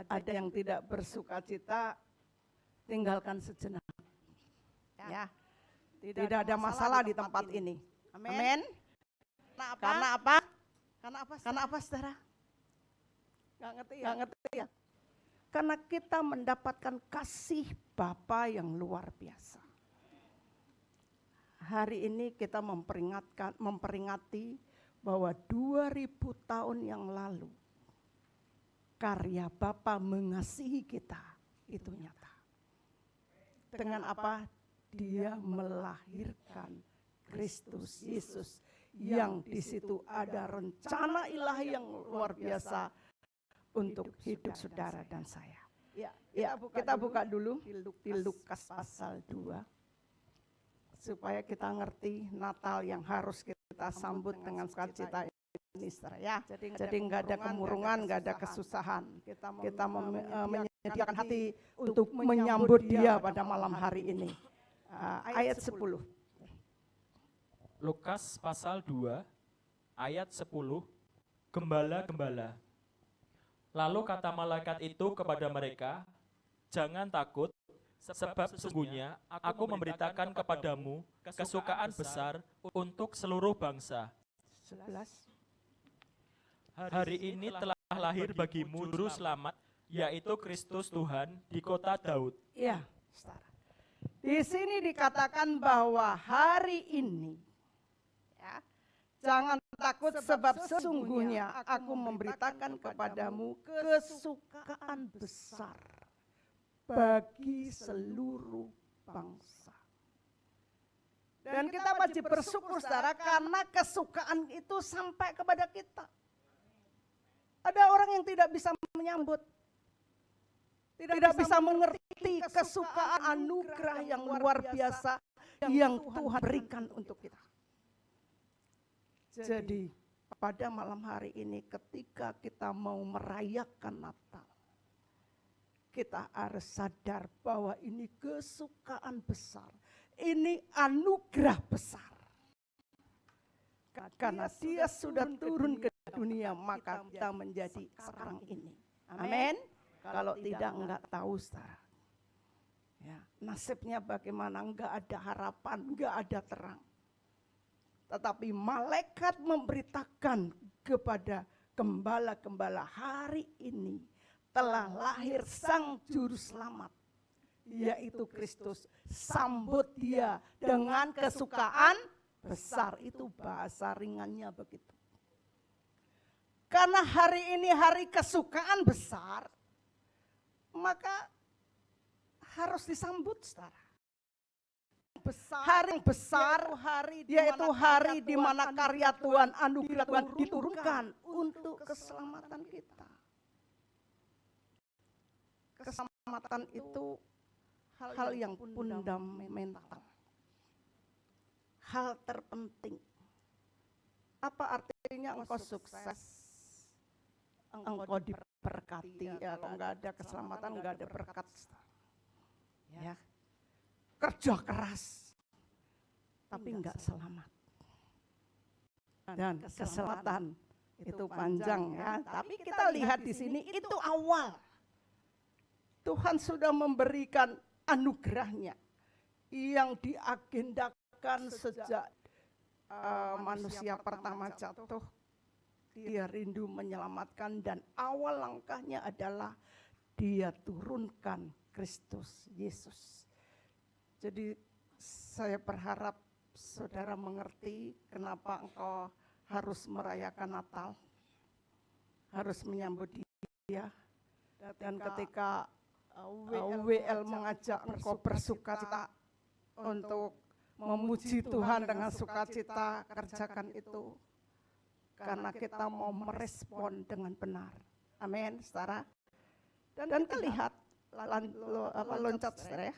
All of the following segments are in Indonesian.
ada yang tidak bersuka cita, tinggalkan sejenak. Ya, tidak ada masalah di tempat ini. Amin. Karena apa? Karena apa, saudara? Gak ngerti ya? Karena kita mendapatkan kasih Bapa yang luar biasa. Hari ini kita memperingati bahwa 2000 tahun yang lalu karya Bapa mengasihi kita itu nyata. Dengan apa? Dia melahirkan Kristus Yesus yang di situ ada rencana ilahi yang luar biasa untuk hidup saudara dan saya. Ya, kita buka dulu di Lukas pasal 2. Supaya kita ngerti Natal yang harus kita sambut dengan sukacita ini, saudara ya. Jadi nggak ada kemurungan, nggak ada kesusahan. Kita menyediakan hati untuk menyambut Dia pada malam hari ini. Ayat 10. Lukas pasal 2 ayat 10, gembala-gembala. Lalu kata malaikat itu kepada mereka, jangan takut, sebab sesungguhnya aku memberitakan kepadamu kesukaan besar untuk seluruh bangsa. 11. Hari ini telah lahir bagimu juru selamat, yaitu Kristus Tuhan di kota Daud. Ya, saudara. Di sini dikatakan bahwa hari ini, ya, jangan takut sebab sesungguhnya aku memberitakan kepadamu kesukaan besar bagi seluruh bangsa. Dan kita wajib bersyukur, saudara, karena kesukaan itu sampai kepada kita. Ada orang yang tidak bisa menyambut, tidak bisa mengerti kesukaan anugerah yang luar biasa yang Tuhan berikan untuk kita. Jadi pada malam hari ini ketika kita mau merayakan Natal, kita harus sadar bahwa ini kesukaan besar, ini anugerah besar. Karena Dia sudah turun ke dunia, maka kita menjadi sekarang ini. Amin. Kalau tidak, enggak tahu, saudara. Ya, nasibnya bagaimana? Enggak ada harapan, enggak ada terang. Tetapi malaikat memberitakan kepada gembala-gembala, hari ini telah lahir Sang Juru Selamat, yaitu Kristus. Sambut Dia dengan kesukaan besar. Itu bahasa ringannya begitu. Karena hari ini hari kesukaan besar, maka harus disambut, saudara. Hari besar, yaitu hari di mana karya Tuhan, anugerah Tuhan diturunkan untuk keselamatan kita. Keselamatan itu hal yang fundamental, hal terpenting. Apa artinya engkau sukses, engkau diberkati? Ya, kalau enggak ada keselamatan, enggak ada berkat. Ya, kerja keras, tapi enggak selamat. Dan keselamatan itu panjang ya. Tapi kita lihat di sini itu awal. Tuhan sudah memberikan anugerahnya yang diagendakan sejak manusia pertama jatuh. Dia rindu menyelamatkan dan awal langkahnya adalah Dia turunkan Kristus Yesus. Jadi saya berharap saudara mengerti kenapa engkau harus merayakan Natal, harus menyambut Dia. Dan ketika WL mengajak engkau bersukacita untuk memuji Tuhan dengan sukacita, kerjakan itu. Karena kita mau merespon dengan benar. Amin, saudara. Dan kita lihat, loncat saudara ya.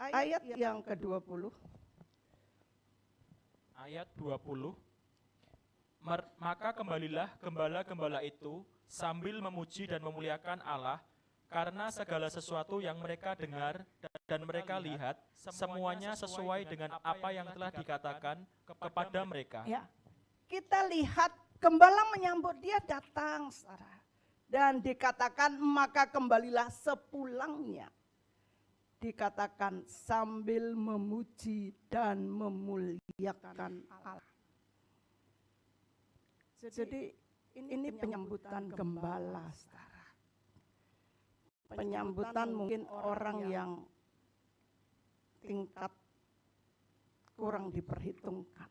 Ayat yang ke-20. Ayat 20. Maka kembalilah gembala-gembala itu sambil memuji dan memuliakan Allah, karena segala sesuatu yang mereka dengar dan mereka lihat, semuanya sesuai dengan apa yang telah dikatakan kepada mereka. Ya, kita lihat gembala menyambut Dia datang, saudara. Dan dikatakan maka kembalilah sepulangnya. Dikatakan sambil memuji dan memuliakan Allah. Jadi ini penyambutan gembala, saudara. Penyambutan mungkin orang yang tingkat kurang diperhitungkan.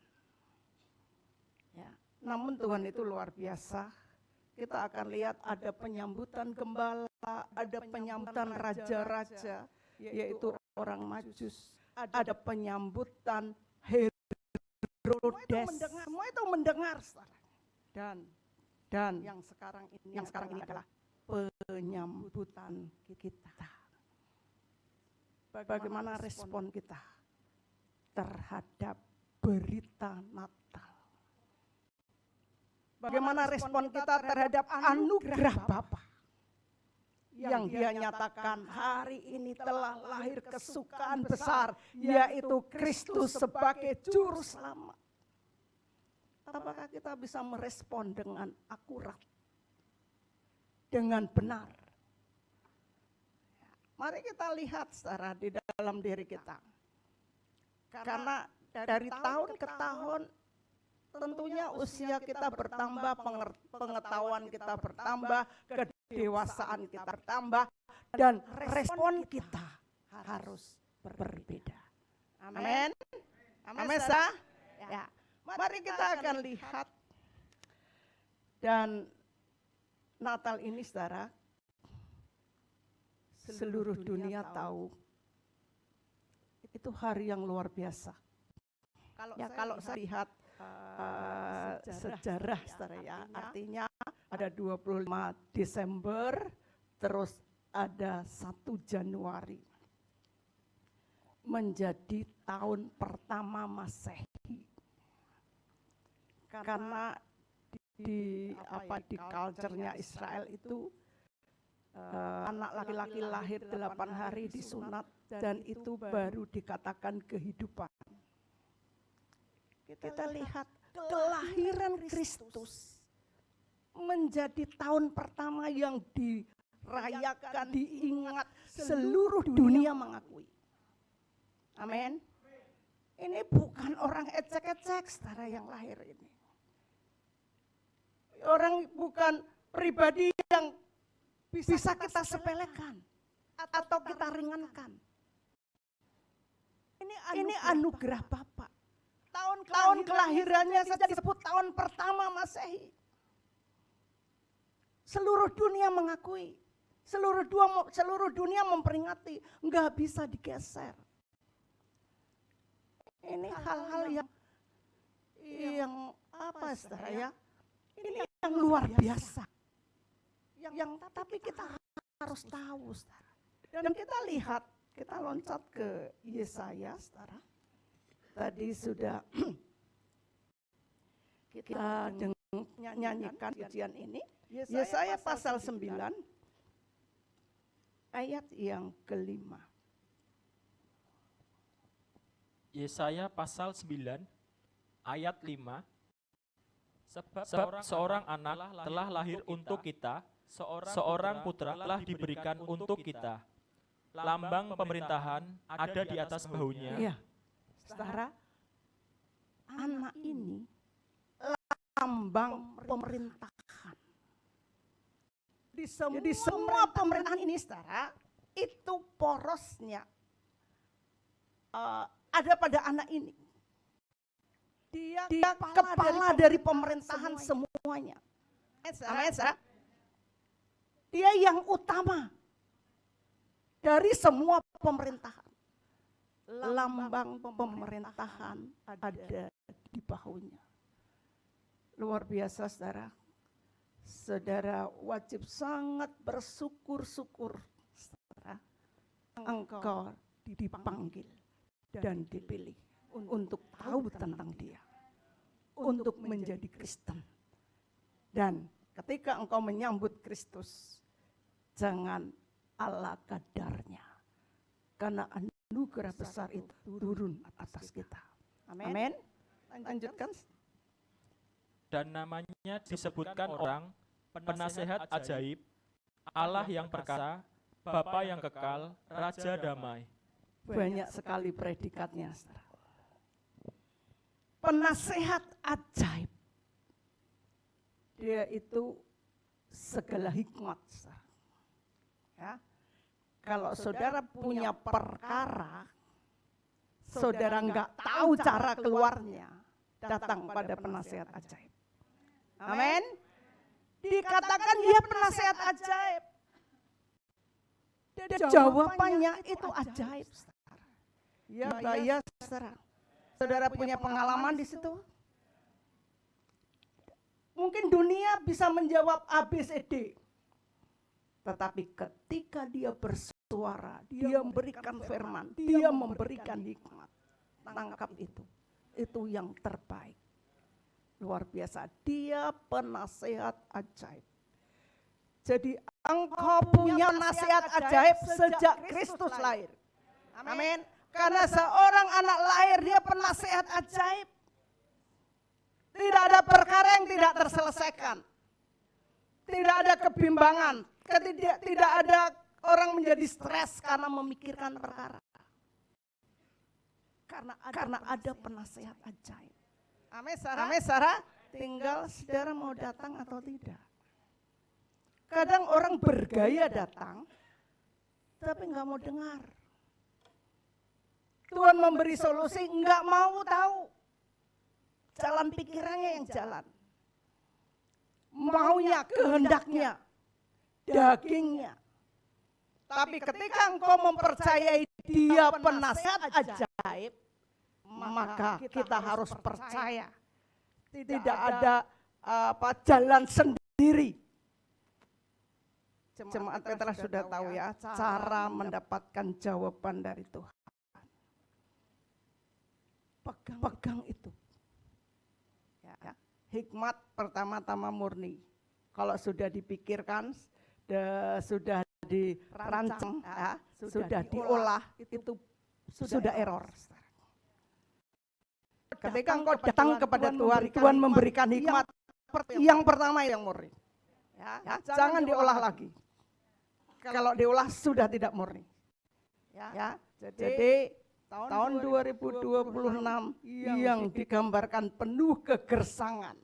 Ya. Namun Tuhan itu luar biasa. Kita akan lihat ada penyambutan gembala, ada penyambutan raja-raja, yaitu orang Majus. Ada penyambutan Herodes. Semua itu mendengar, saudara. Dan yang sekarang ini adalah penyambutan kita. Bagaimana respon kita terhadap berita Natal? Bagaimana respon kita terhadap anugerah Bapa yang Dia nyatakan hari ini telah lahir kesukaan besar, yaitu Kristus sebagai juru selamat. Apakah kita bisa merespon dengan akurat, dengan benar? Mari kita lihat saudara di dalam diri kita. Karena dari tahun ke tahun tentunya usia kita bertambah, pengetahuan kita bertambah, kedewasaan kita bertambah, dan respon kita harus berbeda. Amin. Amin, saudara. Ya. Mari kita akan lihat, dan Natal ini saudara, seluruh dunia tahu itu hari yang luar biasa. Kalau saya lihat sejarah saudara ya, artinya ada 25 Desember, terus ada 1 Januari. Menjadi tahun pertama Masehi. Karena di culture-nya Israel itu anak laki-laki lahir 8 hari disunat dan itu baru dikatakan kehidupan. Kita lihat kelahiran Kristus menjadi tahun pertama yang dirayakan, diingat, seluruh dunia mengakui. Amin. Ini bukan orang ecek-ecek saudara yang lahir ini. Orang bukan pribadi yang bisa kita sepelekan atau kita ringankan. Ini anugerah Bapa. Tahun kelahirannya saja disebut tahun pertama Masehi. Seluruh dunia mengakui, seluruh dunia memperingati, nggak bisa digeser. Ini hal-hal yang apa saudara ya? Ini yang luar biasa. Yang tapi kita harus tahu, saudara. Dan kita lihat, kita loncat ke Yesaya, saudara. Tadi sudah kita nyanyikan pujian ini. Yesaya pasal 9 ayat yang ke-5. Yesaya pasal 9 ayat 5. Sebab seorang anak telah lahir untuk kita, seorang putra telah diberikan untuk kita. Lambang pemerintahan ada di atas bahunya. Iya, saudara, anak ini lambang pemerintahan. Di semua pemerintahan ini, saudara, itu porosnya ada pada anak ini. Dia kepala dari pemerintahan semuanya. Amin, saudara. Dia yang utama dari semua pemerintahan. Lambang pemerintahan ada di bahunya. Luar biasa, saudara. Saudara wajib sangat bersyukur-syukur, saudara. Engkau dipanggil dan dipilih untuk tahu tentang Dia, untuk menjadi Kristen. Dan ketika engkau menyambut Kristus, jangan ala kadarnya, karena anugerah besar itu turun atas kita. Amin. Lanjutkan. Dan namanya disebutkan orang, penasehat ajaib, Allah yang perkasa, Bapa yang kekal, Raja damai. Banyak sekali predikatnya, saudara. Penasehat ajaib. Dia itu segala hikmat, saudara. Ya. Kalau saudara punya perkara, saudara nggak tahu cara keluarnya, datang pada penasehat ajaib. Amin. Dikatakan dia penasehat ajaib. Dan jawabannya itu ajaib, saudara. Ya, saudara. Saudara punya pengalaman di situ? Mungkin dunia bisa menjawab ABCD. Tetapi ketika dia bersuara, dia memberikan firman, dia memberikan hikmat. Tangkap itu. Itu yang terbaik. Luar biasa. Dia penasehat ajaib. Jadi engkau punya nasihat ajaib sejak Kristus lahir. Amin. Karena seorang anak lahir dia penasehat ajaib. Tidak ada perkara yang tidak terselesaikan. Tidak ada kebimbangan. Tidak ada orang menjadi stres karena memikirkan perkara. Karena ada penasehat ajaib. Amin, Sarah. Tinggal saudara mau datang atau tidak. Kadang orang bergaya datang, tapi nggak mau dengar. Tuhan memberi solusi, nggak mau tahu. Jalan pikirannya yang jalan. Maunya, kehendaknya, dagingnya. Tapi ketika engkau mempercayai dia penasehat ajaib, maka kita harus percaya. Tidak ada jalan sendiri. Jemaat Petra sudah tahu ya, cara mendapatkan jawaban dari Tuhan. Pegang itu. Ya. Hikmat pertama-tama murni. Kalau sudah dipikirkan, sudah dirancang, sudah diolah, itu sudah error. Ketika engkau datang kepada Tuhan, Tuhan memberikan hikmat. Yang pertama yang murni. Ya, jangan diolah lagi. Kalau diolah sudah tidak murni. Ya, jadi tahun 2026 yang digambarkan penuh kegersangan.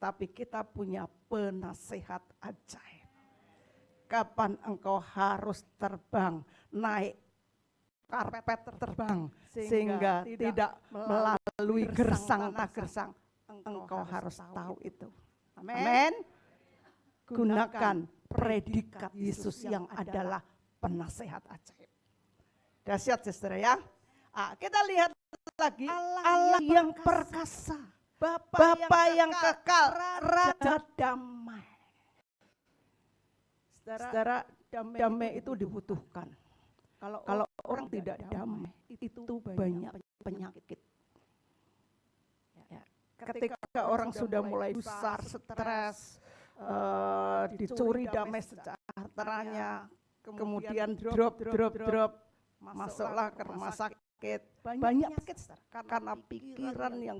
Tapi kita punya penasehat ajaib. Kapan engkau harus terbang, naik karpet terbang, sehingga tidak melalui gersang tak gersang. Engkau harus tahu itu. Amin. Gunakan predikat Yesus yang adalah penasehat ajaib. Dahsyat saudara ya. Kita lihat lagi Allah yang perkasa, Bapa yang kekal, Raja damai. Saudara, damai itu dibutuhkan. Kalau orang tidak damai, itu banyak penyakit. Ketika orang sudah mulai besar, stres, dicuri damai sejahteranya, kemudian drop, masuklah ke rumah sakit, banyak sakit karena pikiran yang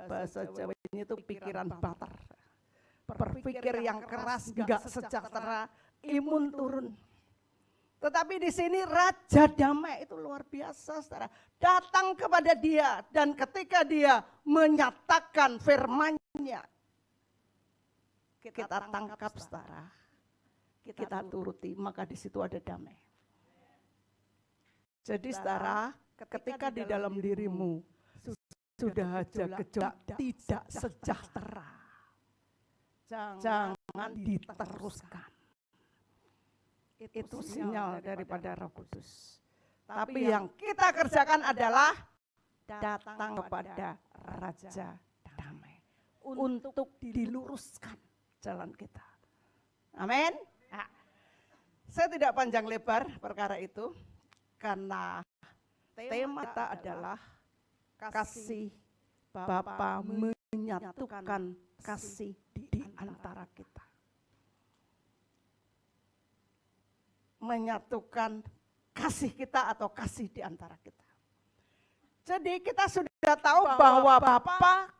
bahasa Jawanya itu pikiran bater, berpikir yang keras, enggak sejahtera, imun turun. Tetapi di sini Raja Damai itu luar biasa, saudara. Datang kepada dia dan ketika dia menyatakan firman-Nya, kita tangkap, saudara. Kita turuti, maka di situ ada damai. Jadi saudara, ketika di dalam dirimu sudah ada gejolak tidak sejahtera, jangan diteruskan. Itu sinyal daripada Roh Kudus. Tapi yang kita kerjakan adalah datang kepada Raja Damai untuk diluruskan jalan kita. Amin. Nah, saya tidak panjang lebar perkara itu karena tema kita adalah kasih Bapa menyatukan kasih di antara kita. Menyatukan kasih kita atau kasih di antara kita. Jadi kita sudah tahu bahwa Bapa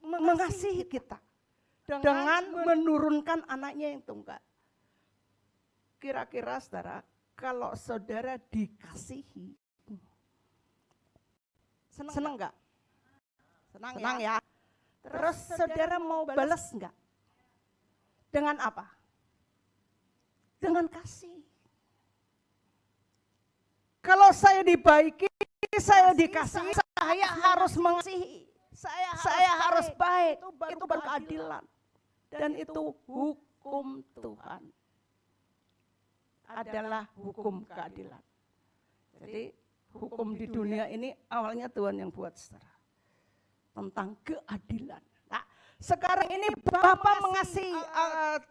mengasihi kita dengan menurunkan anaknya yang tunggal. kira-kira saudara, kalau saudara dikasihi, senang enggak? Senang ya. Terus saudara mau balas enggak? Dengan apa? Dengan kasih. Kalau saya dibaiki, saya dikasihi, saya harus mengasihi. Saya harus baik. Itu berkeadilan. Dan itu hukum Tuhan. Adalah hukum keadilan. Jadi hukum di dunia ini awalnya Tuhan yang buat, saudara. Tentang keadilan. Nah, sekarang ini Bapa mengasihi,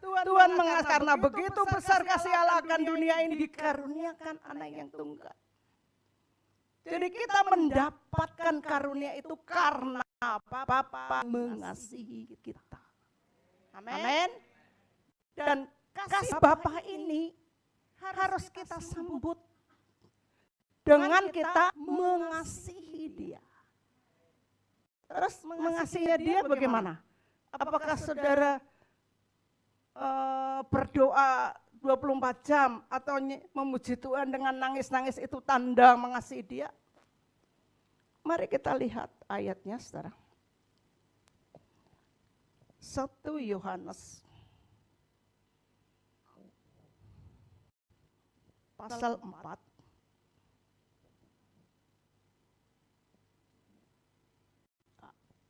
Tuhan mengasihi karena begitu besar kasih Allah akan dunia ini, dikaruniakan anak yang tunggal. Jadi kita mendapatkan karunia itu karena Bapa mengasihi kita. Amin. Dan kasih Bapa ini harus kita sambut dengan kita mengasihi Dia. Terus mengasihi Dia bagaimana? Apakah saudara berdoa 24 jam atau memuji Tuhan dengan nangis-nangis itu tanda mengasihi Dia? Mari kita lihat ayatnya, saudara. 1 Yohanes pasal 4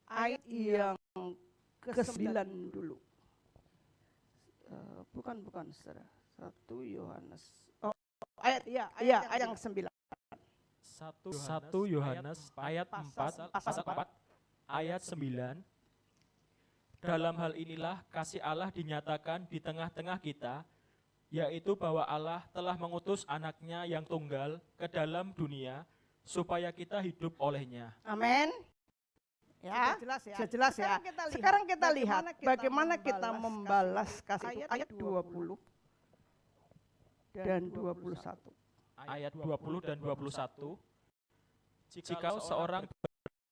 ayat yang ke-9 dulu. Bukan saudara. 1 Yohanes. Oh, ayat yang ke-9. 1 Yohanes ayat 4 pasal 4 ayat 9. Dalam hal inilah kasih Allah dinyatakan di tengah-tengah kita, yaitu bahwa Allah telah mengutus anaknya yang tunggal ke dalam dunia supaya kita hidup olehnya. Amin. Ya, sudah jelas ya. Sekarang kita lihat bagaimana kita membalas kasih itu. Ayat 20 dan 21. Ayat 20 dan 21. Jika seorang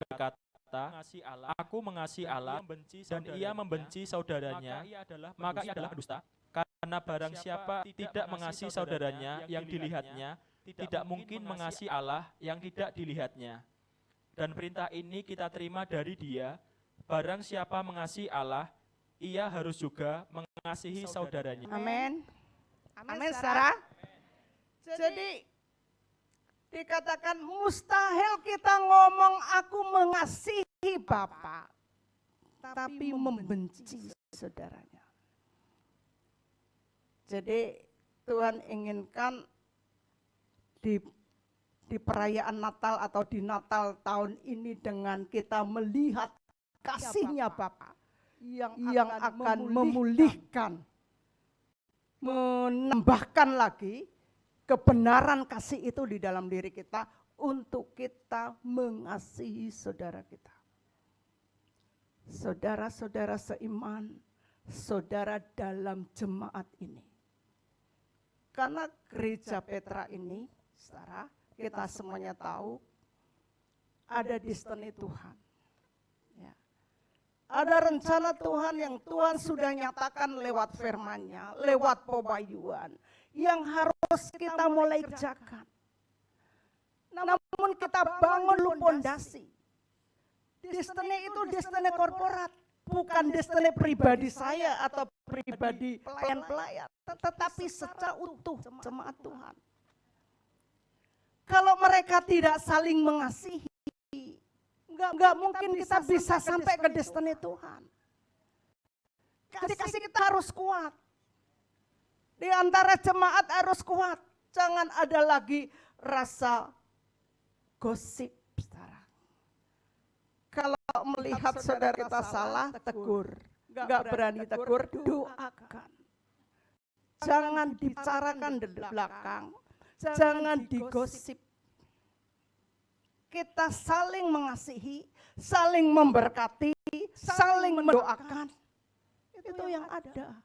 berkata, aku mengasihi Allah dan ia membenci saudaranya, maka ia adalah pendusta. Karena barang siapa tidak mengasihi saudaranya yang dilihatnya, tidak mungkin mengasihi Allah yang tidak dilihatnya. Dan perintah ini kita terima dari Dia, barang siapa mengasihi Allah, ia harus juga mengasihi saudaranya. Amin. Amin, saudara. Jadi dikatakan mustahil kita ngomong aku mengasihi Bapa, tapi membenci saudaranya. Jadi Tuhan inginkan di perayaan Natal atau di Natal tahun ini dengan kita melihat kasihnya Bapa yang akan memulihkan, menambahkan lagi kebenaran kasih itu di dalam diri kita untuk kita mengasihi saudara kita. Saudara-saudara seiman, saudara dalam jemaat ini. Karena gereja Petra ini, saudara, kita semuanya tahu ada destiny Tuhan. Ya. Ada rencana Tuhan yang Tuhan sudah nyatakan lewat firman-Nya, lewat pewahyuan, yang harus kita mulai kerjakan. Namun kita bangun dulu pondasi. Destiny itu destiny korporat, bukan destiny pribadi saya atau pribadi pelayan-pelayan, tetapi secara utuh jemaat Tuhan. Kalau mereka tidak saling mengasihi, enggak mungkin kita bisa sampai ke destiny Tuhan. Jadi kasih kita harus kuat. Di antara jemaat harus kuat. Jangan ada lagi rasa gosip. Kalau melihat saudara kita salah, tegur. Enggak berani tegur, doakan. Jangan dibicarakan di belakang. Jangan digosip. Kita saling mengasihi, saling memberkati, saling mendoakan. Itu yang ada.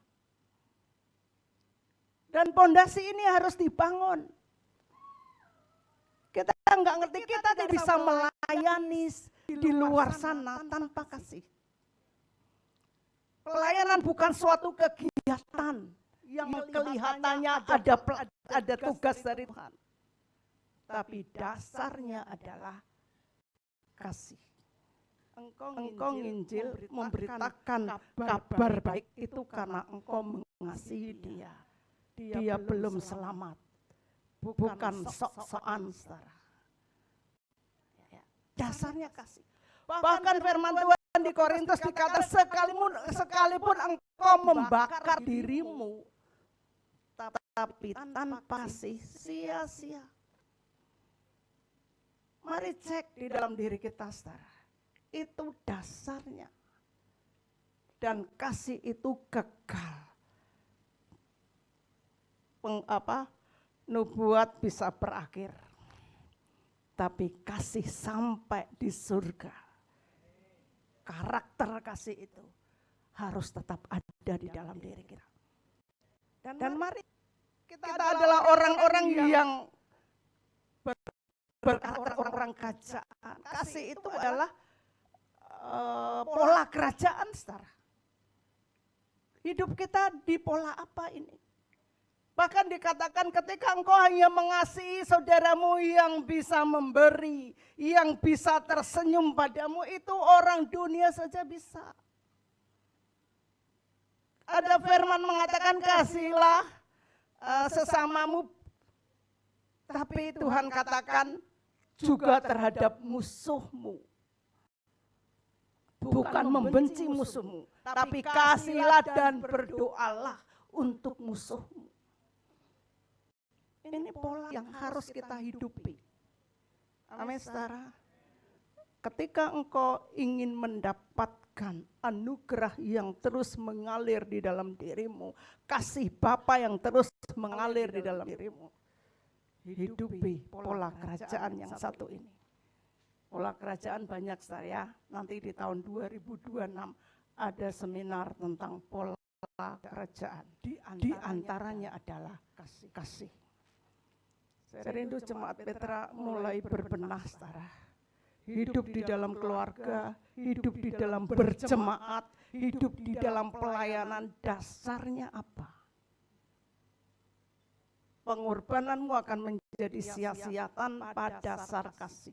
Dan pondasi ini harus dibangun. Kita nggak ngerti, kita tidak bisa melayani di luar sana tanpa kasih. Pelayanan bukan suatu kegiatan yang kelihatannya ada tugas dari Tuhan. Tapi dasarnya adalah kasih. Engkau nginjil memberitakan kabar baik itu karena engkau mengasihi dia. Dia belum selamat. Bukan sok-sokan, saudara. Dasarnya kasih. Bahkan firman Tuhan di Korintus dikatakan sekalipun engkau membakar dirimu, tapi tanpa kasih sia-sia. Mari cek di dalam diri kita, saudara. Itu dasarnya. Dan kasih itu kekal. Nubuat bisa berakhir. Tapi kasih sampai di surga. Karakter kasih itu harus tetap ada di dalam diri kita. Dan mari kita adalah orang-orang yang berkarakter orang kerajaan. Kasih itu adalah pola kerajaan, saudara. Hidup kita di pola apa ini? Bahkan dikatakan ketika engkau hanya mengasihi saudaramu yang bisa memberi, yang bisa tersenyum padamu, itu orang dunia saja bisa. Ada firman mengatakan kasihilah sesamamu, tapi Tuhan katakan juga terhadap musuhmu. Bukan membenci musuhmu, tapi kasihilah dan berdoalah untuk musuhmu. Ini pola yang harus kita hidupi. Amin, saudara. Ketika engkau ingin mendapatkan anugerah yang terus mengalir di dalam dirimu, kasih Bapa yang terus mengalir di dalam dirimu, hidupi pola kerajaan yang satu ini. Pola kerajaan banyak, saya. Nanti di tahun 2026 ada seminar tentang pola kerajaan. Di antaranya adalah kasih. Saya rindu jemaat Petra mulai berbenah, saudara. Hidup di dalam keluarga, hidup di dalam berjemaat, hidup di dalam pelayanan, dasarnya apa? Pengorbananmu akan menjadi sia-sia tanpa dasar kasih.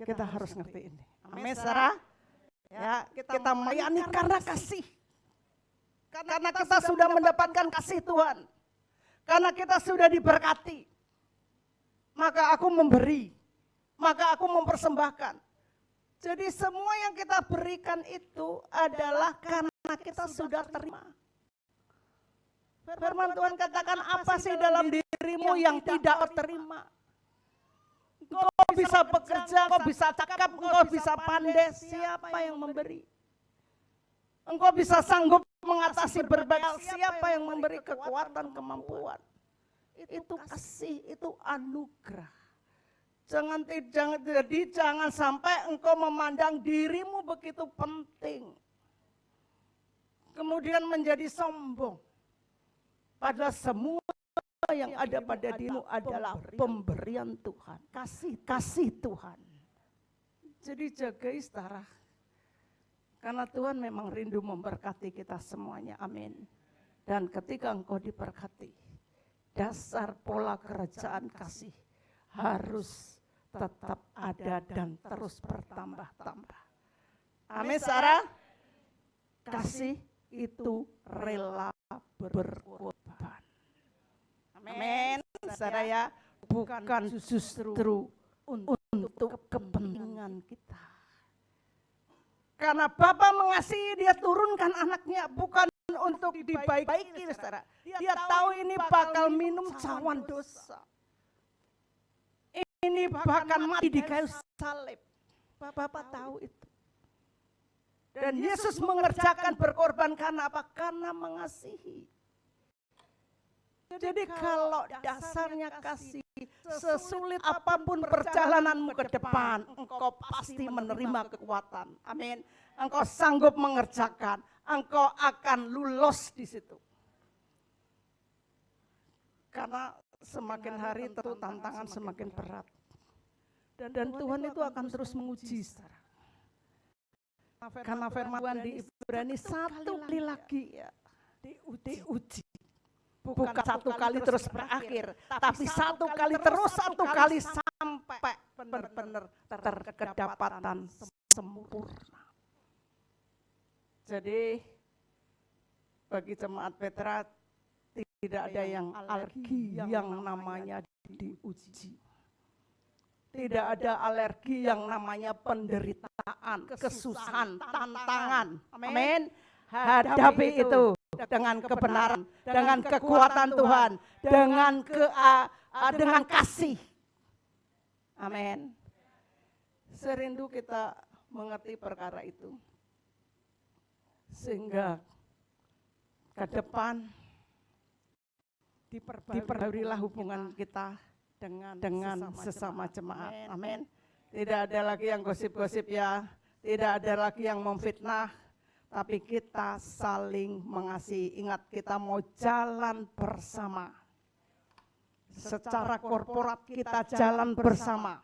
Kita harus ngerti ini. Amin, saudara. Ya, kita melayani karena kasih. Karena kita sudah mendapatkan kasih Tuhan. Karena kita sudah diberkati. Maka aku memberi. Maka aku mempersembahkan. Jadi semua yang kita berikan itu adalah karena kita sudah terima. Firman Tuhan katakan apa sih dalam dirimu yang tidak terima? Engkau bisa bekerja, engkau bisa cakap, engkau bisa pandai. Siapa yang memberi? Engkau bisa sanggup mengatasi berbagai, siapa yang memberi kekuatan, kemampuan? Itu kasih, itu anugerah. Jangan sampai engkau memandang dirimu begitu penting. Kemudian menjadi sombong. Padahal semua yang ada pada dirimu adalah pemberian Tuhan. Kasih Tuhan. Jadi jagai, saudara. Karena Tuhan memang rindu memberkati kita semuanya, amin. Dan ketika engkau diberkati, dasar pola kerajaan kasih harus tetap ada dan terus bertambah-tambah. Amin, saudara. Kasih itu rela berkorban. Amin, saudara ya. Bukan justru untuk kepentingan kita. Karena Bapa mengasihi, dia turunkan anaknya bukan untuk dibaiki, saudara. Dia tahu ini bakal minum cawan dosa. Ini bakal mati di kayu salib. Bapa tahu itu. Dan Yesus mengerjakan berkorban karena apa? Karena mengasihi. Jadi kalau dasarnya kasih, sesulit apapun perjalananmu ke depan, engkau pasti menerima kekuatan. Amin. Engkau sanggup mengerjakan, engkau akan lulus di situ. Karena semakin hari tentu tantangan semakin berat. Dan Tuhan itu akan terus menguji, saudara. Karena firman Tuhan di Ibrani satu kali lagi ya, diuji. Bukan satu kali terus berakhir, tapi satu kali terus, satu kali sampai benar-benar terkedapatan sempurna. Jadi bagi jemaat Petra tidak ada yang alergi yang namanya diuji. Tidak ada alergi yang namanya penderitaan, kesusahan, tantangan. Amin. Hadapi itu dengan kebenaran, dengan kekuatan Tuhan, dengan kasih. Amin. Serindu kita mengerti perkara itu. Sehingga ke depan diperbaikilah hubungan kita dengan sesama jemaat. Amin. Tidak ada lagi yang gosip-gosip ya, tidak ada lagi yang memfitnah, tapi kita saling mengasihi. Ingat, kita mau jalan bersama. Secara korporat kita jalan bersama.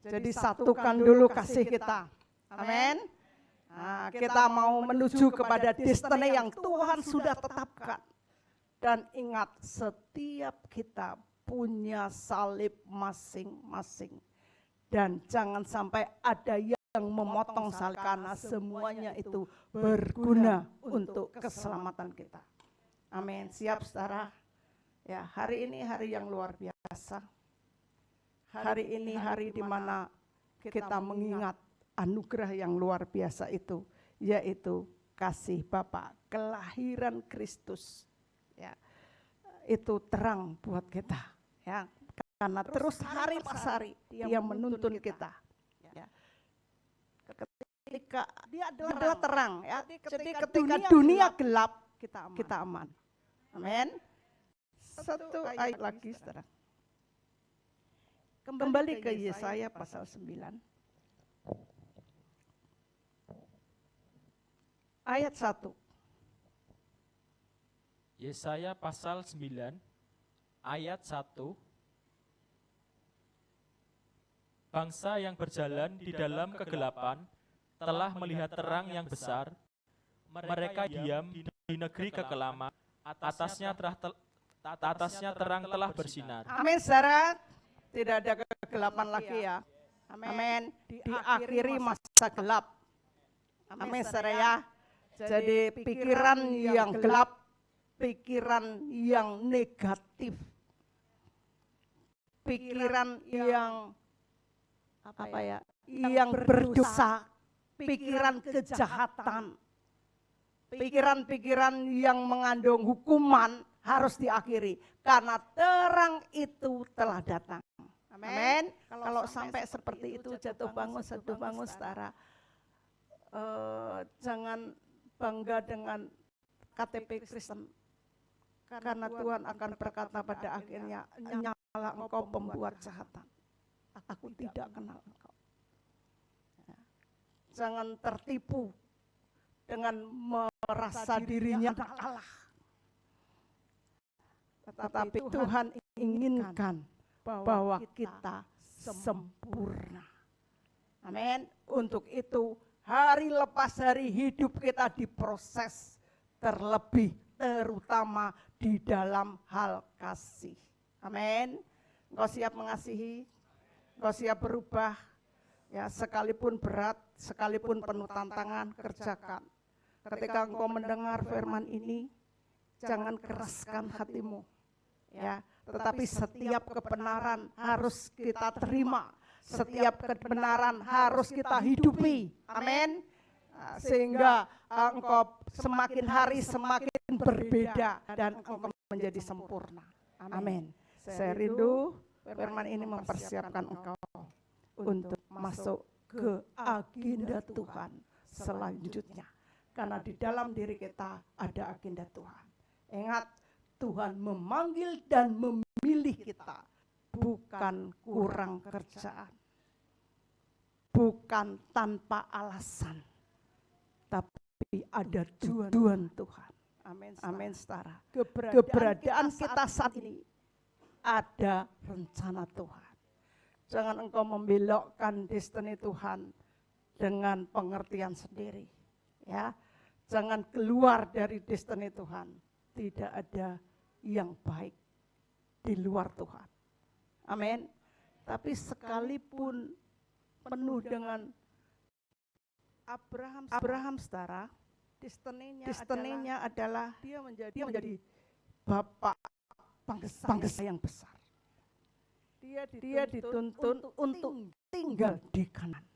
Jadi satukan dulu kasih kita. Amin. Nah, kita mau menuju kepada destiny yang Tuhan sudah tetapkan. Dan ingat, setiap kita punya salib masing-masing. Dan jangan sampai ada yang memotong salib, karena semuanya itu berguna untuk keselamatan kita. Amin. Siap saudara? Ya, hari ini hari yang luar biasa. Hari ini hari di mana kita mengingat anugerah yang luar biasa itu, yaitu kasih Bapa, kelahiran Kristus. Ya, itu terang buat kita. Ya, karena terus hari pas hari Dia menuntun kita. Ya. Ketika Dia adalah terang, ya. Jadi ketika dunia gelap, kita aman. Amin. Satu ayat lagi, saudara. Kembali ke Yesaya pasal 9. Ayat 1. Yesaya pasal 9 ayat 1. Bangsa yang berjalan di dalam kegelapan telah melihat terang yang besar. Mereka diam di negeri kekelaman, atasnya terang telah bersinar. Amin, saudara. Tidak ada kegelapan lagi ya. Amin. Diakhiri masa gelap. Amin, saudara ya. Jadi pikiran yang gelap, pikiran yang negatif, pikiran yang yang berdosa, pikiran kejahatan, pikiran-pikiran yang mengandung hukuman harus diakhiri, karena terang itu telah datang. Amin. Kalau sampai seperti itu, jatuh bangun saudara. Jangan bangga dengan KTP Kristen, karena Tuhan akan berkata pada akhirnya, nyala engkau pembuat kejahatan, aku tidak kenal engkau. Jangan tertipu dengan merasa dirinya Allah. Tetapi Tuhan inginkan bahwa kita sempurna. Amin. Untuk itu hari lepas hari hidup kita diproses, terlebih terutama di dalam hal kasih. Amin. Engkau siap mengasihi, engkau siap berubah, ya, sekalipun berat, sekalipun penuh tantangan, kerjakan. Ketika engkau mendengar firman ini, jangan keraskan hatimu, ya, tetapi setiap kebenaran harus kita terima, setiap kebenaran harus kita hidupi. Amin. Sehingga engkau semakin hari semakin berbeda dan engkau menjadi sempurna. Amin. Saya rindu firman ini mempersiapkan engkau untuk masuk ke agenda Tuhan selanjutnya. Karena di dalam diri kita ada agenda Tuhan. Ingat, Tuhan memanggil dan memilih kita, bukan kurang kerjaan, bukan tanpa alasan, tapi ada tujuan Tuhan. Amin, saudara. Keberadaan kita saat ini ada rencana Tuhan. Jangan engkau membelokkan destiny Tuhan dengan pengertian sendiri. Ya, jangan keluar dari destiny Tuhan. Tidak ada yang baik di luar Tuhan. Amin. Tapi sekalipun penuh dengan Abraham saudara, destiny-nya adalah dia menjadi bapak bangsa yang besar. Dia dituntun untuk tinggal di Kanaan.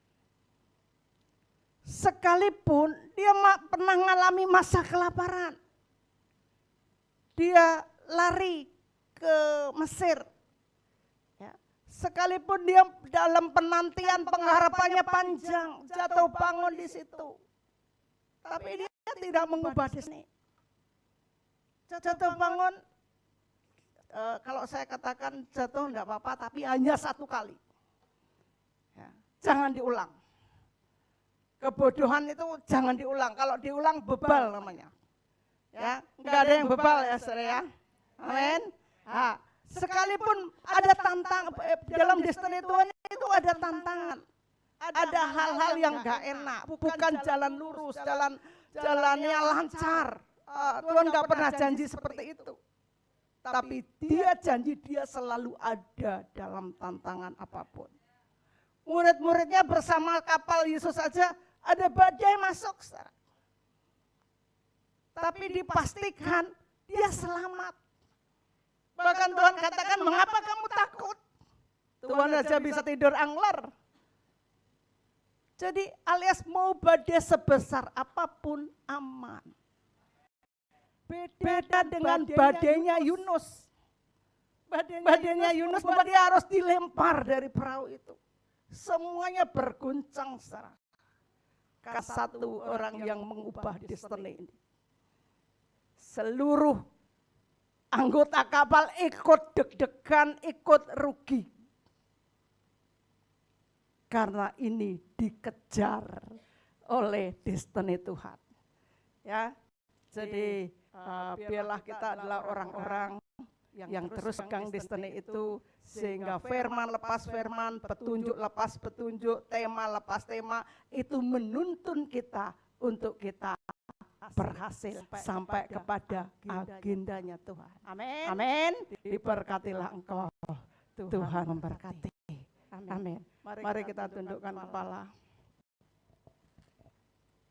Sekalipun dia pernah mengalami masa kelaparan, dia lari ke Mesir. Ya. Sekalipun dia dalam penantian pengharapannya panjang, jatuh bangun di situ. Tapi dia tidak mengubah destiny. Jatuh bangun, kalau saya katakan jatuh enggak apa-apa, tapi hanya satu kali. Ya. Jangan diulang. Kebodohan itu jangan diulang. Kalau diulang bebal namanya. Ya, enggak ada yang bebal ya saudara ya. Amin. Nah, sekalipun ada tantangan dalam destiny Tuhan itu ada tantangan. Ada hal-hal yang enggak enak, bukan jalan lurus, jalannya lancar. Tuhan enggak pernah janji seperti itu. Tapi dia janji dia selalu ada dalam tantangan apapun. Murid-muridnya bersama kapal Yesus saja ada badai masuk. Tapi dipastikan dia selamat. Bahkan Tuhan katakan, mengapa kamu takut? Tuhan aja bisa tidur angler. Jadi alias mau badai sebesar apapun aman. Beda dengan badainya Yunus. Badainya Yunus bahwa dia harus dilempar dari perahu itu. Semuanya berguncang secara. Satu orang yang mengubah destiny ini. Seluruh anggota kapal ikut deg-degan, ikut rugi. Karena ini dikejar oleh destiny Tuhan. Ya, jadi biarlah kita adalah orang-orang yang terus pegang destiny itu, sehingga firman lepas firman, petunjuk lepas petunjuk, tema lepas tema, itu menuntun kita untuk kita berhasil sampai kepada agendanya Tuhan. Amin. Amin. Diberkatilah engkau, Tuhan memberkati. Amin. Mari kita tundukkan kepala.